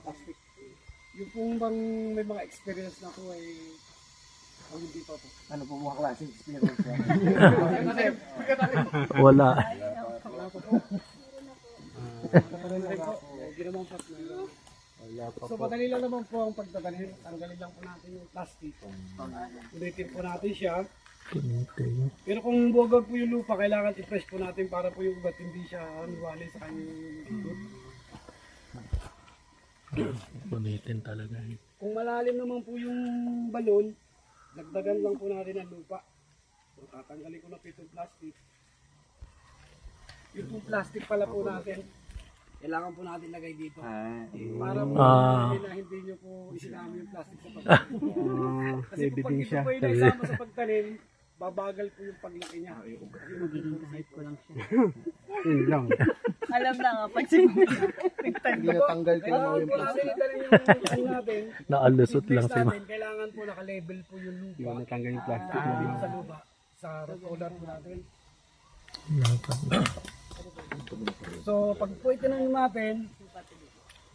plastic. Yung pong bang may mga experience na po ay hindi pa po. Ano po mga klaseng experience yan? Wala. Wala pa po. Ginamang pat na. So madali lang naman po ang pagtatanim. Tanggalin lang po natin yung plastic. Ulitin po natin siya. Pero kung buwag po yung lupa, kailangan i-press po natin para po yung ugat hindi siya nuwali sa kanyang likod. Punitin talaga. Kung malalim naman po yung balon, dagdagan lang po natin ang lupa. So tatanggalin ko na po itong plastic. Yung plastic pala po natin, kailangan po natin lagay dito. Para po hindi nyo po isinami yung plastic sa pagtanim. Kasi po pag ito po yung naisama sa pagtanim, babagal po yung paglaki niya. Magiging hype ko lang siya. Yun lang. Alam na nga, pag simula. Hindi natanggal ko lang yung plastic. Naalusot lang si Ma. Kailangan po naka-level po yung lupa. Hindi natanggal yung plastic. Sa lupa, sa roller po natin. So pag po itinanim natin,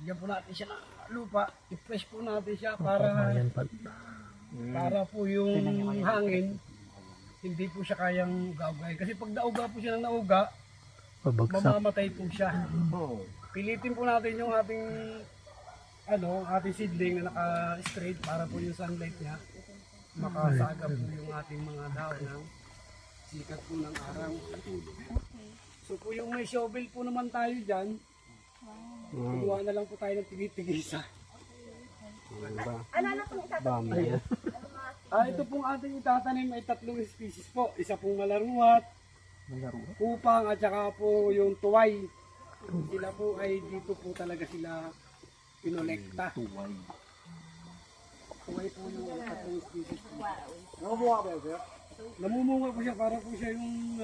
bigyan po natin siya ng lupa, i-press po natin siya para po yung hangin, hindi po siya kayang uga-ugayin. Kasi pag nauga po siya ng nauga, mamamatay po siya. Pilitin po natin yung ating ating seedling na naka-straight para po yung sunlight niya makasagap po yung ating mga dahon ng sikat po ng araw. So po yung may shovel po naman tayo dyan, kumuha na lang po tayo ng tigisa. Ano pong itatanim? Ito pong ating itatanim ay 3 species po. Isa pong malaruhat, kupang at saka po yung tuway. Sila po ay dito po talaga sila pinolekta. Tuway po yung 3 species po. Namumunga ba yun? Namumunga po siya para po siya yung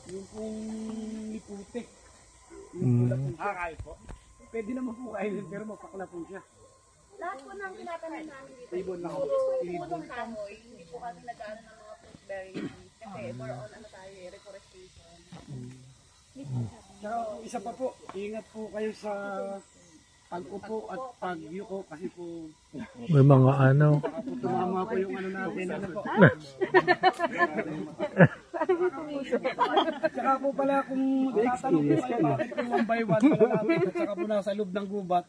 yung pong liputik. Yung pula po siya. Kahit po. Pwede naman po kainin pero mapakla po siya. Lahat po ng tinatanim namin dito. Ibon na ako. Ibon kahoy. Hindi po kami nag-ano ng mga fruit berries. Kasi more on reforestation. Tsaka isa pa po, ingat po kayo sa pag-upo at pag-yuko kasi po May mga baka po tumama po yung natin. Po. Tsaka po pala kung tatanong po kayo bakit po 1 by 1 pala namin at saka po nasa loob ng gubat.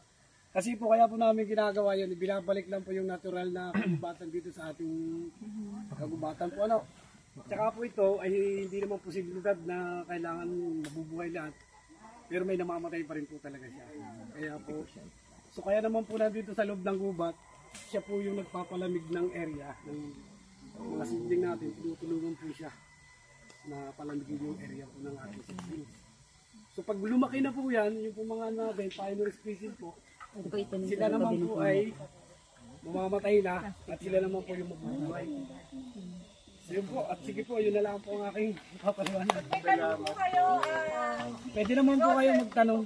Kasi po kaya po namin ginagawa yun, binabalik lang po yung natural na kagubatan dito sa ating kagubatan po. Tsaka po ito ay hindi naman posibilidad na kailangan mabubuhay lahat. Pero may namamatay pa rin po talaga siya. Kaya po, so kaya naman po nandito sa loob ng gubat, siya po yung nagpapalamig ng area, ng mga seedling natin, tinutulungan po siya na palamigin yung area po ng ating seedling. So pag lumaki na po yan, yung po mga natin, pioneer species po, sila naman po ay mamamatay na at sila naman po yung mabubuhay. So yun po, at sige po, yun na lang po ang aking papaliwanag. May tanong po kayo. Pwede naman po kayo magtanong.